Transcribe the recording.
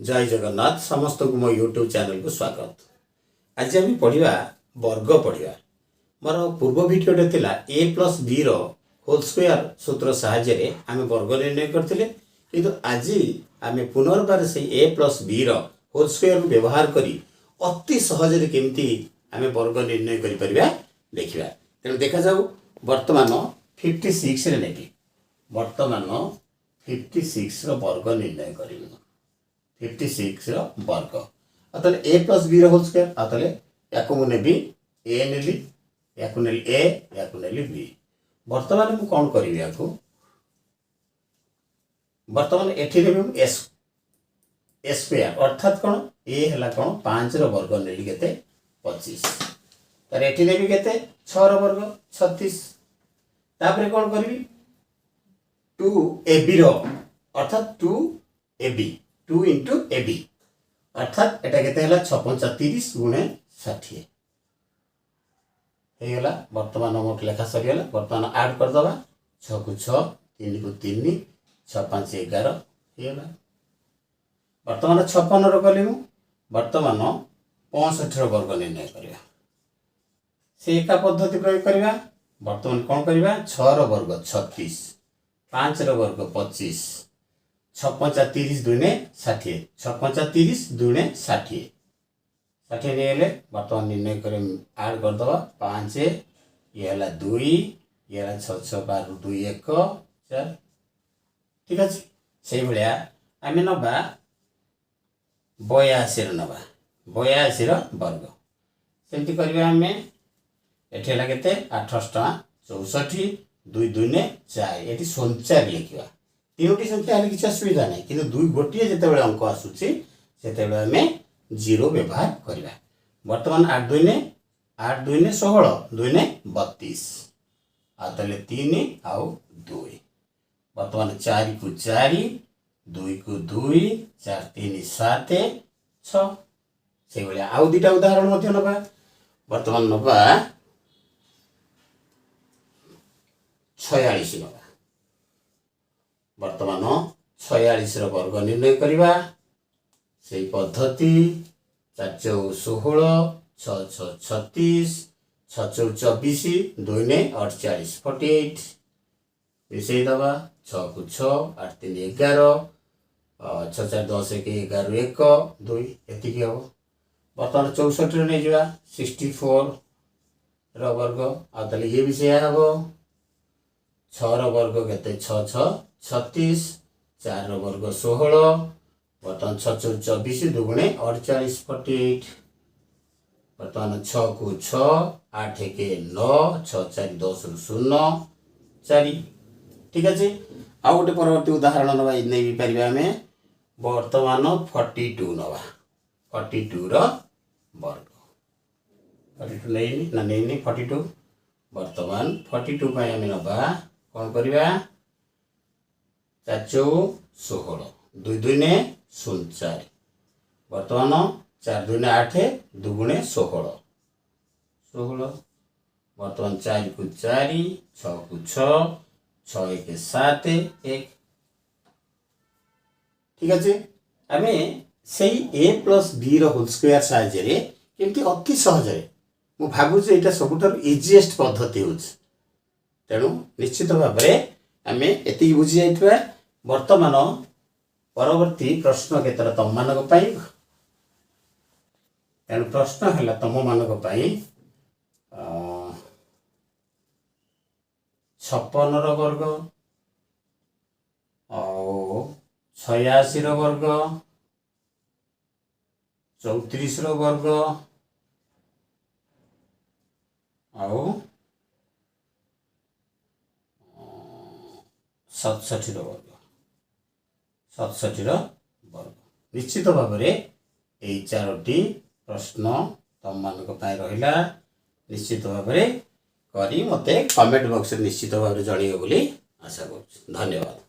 जय जगन्नाथ समस्त को मो यूट्यूब चैनल को स्वागत। आज आम पढ़ा वर्ग पढ़ा मोर पूर्व भिडियोटे थिला ए प्लस बी रो होल स्क्वायर सूत्र साहाय्य आम वर्ग निर्णय करथिले किंतु आज आम पुनर्बार से ए प्लस बी रो होल स्क्वायर को व्यवहार करी अति सहज केमती आम वर्ग निर्णय करि परिबा देखिबा। तेणु देखा जाऊ वर्तमान 56 रे नेबी वर्तमान 56 रो वर्ग निर्णय करिबो 56 रो वर्ग अतले ए प्लस बी रो होल स्क्वायर अतले याको मु नेबी ए नेली याको नेली ए याको नेली बी। वर्तमान मु कोन करिवि याको वर्तमान एठी नेबी एस स्क्वायर अर्थात कोन ए हला कोन 5 रो वर्ग नेली केते 25 तार एठी नेबी केते 6 रो वर्ग 36 तापरे कोन करिवि 2 ab रो अर्थात 2 ab 2 इंटू ab अर्थात एटा केते हला 6 30 गुणे 60 हे गला। वर्तमान मोट लेखा सरी गला वर्तमान ऐड कर दबा 6 को 6 3 को 3 6 5 11 हे गला। वर्तमान 56 रो कली मु वर्तमान 65 रो वर्ग निर्णय करिया से एका पद्धति प्रयोग करिया। वर्तमान कोन करिया 6 रो वर्ग 36 5 रो वर्ग 25 6 30 दुने 60 6 30 दुने 60 60 नेले वर्तमान निर्णय करे ऐड कर दबा 5 ये हला 2 ये हला 6 6 12 2 1 4 ठीक अछि। सेही भलिया आमे नबा 82 रो नबा 82 रो वर्ग सेमति करबा आमे एठी हला केते 28 64 2 दुने 4 एठी 49 लिखिबा तीनोटी संख्या हले किछ असुविधा नै किंतु दुई गोटिए जेते बेले अंक आसुची सेते बेले हमें 0 व्यवहार करबा। वर्तमान 8 2 ने 16 2 ने 32 आतले 3 आउ 2 वर्तमान 4 को 4 2 को 2 4 3 7 6 से बेले आउ दुटा उदाहरण मध्ये नबा। वर्तमान नबा 46 नबा वर्तमान 46 रो वर्ग निर्णय करिबा सेही पद्धति 4 16 6 6 36 6 24 2 ने 48 48 मिसेई दबा 6 को 6 8 3 11 6 4 10 1 11 1 2 एतिकी हो। वर्तमान 64 रे नै जिवा 64 रो वर्ग आतले ये विषय हबो 6 रो वर्ग केते 6 6 36 4 रो वर्ग 16 वर्तमान 6 24 दुगुणे 48 48 वर्तमान 6 को 6 8 1 9 6 4 10 0 4 ठीक अछि। आ गोटे परवर्ती उदाहरण नबा नै भी परिबा हमें वर्तमान 42 नबा 42 रो वर्ग 42 नै 42 वर्तमान 42 पय हमें नबा कोन करिबा 4 16 2 2 ने 4 वर्तमान 4 2 ने 8 दुगुणे 16 वर्तमान 4 को 4 6 को 6 6 1 7 1 ठीक अछि। आमे सेही a प्लस b रो होल स्क्वायर साहाय्य रे केमती अति सहज रे मु भाबु जे एटा सबुठार इजीएस्ट पद्धति होछ। तेणु निश्चित भाव में आमे एति बुझी जाइतबा। वर्तमान परवर्ती प्रश्न केतर तम मानक पई तेणु प्रश्न हला तम मानक पई 56 रो वर्ग और 86 रो वर्ग 34 रो वर्ग और 67 रो वर्ग 67 रो वर्ग निश्चित भाव में यही 4टी प्रश्न तम मानक पई रहिला। निश्चित भाव में करी मते कमेंट बॉक्स निश्चित भाव में जणियो बोली आशा करूँ। धन्यवाद।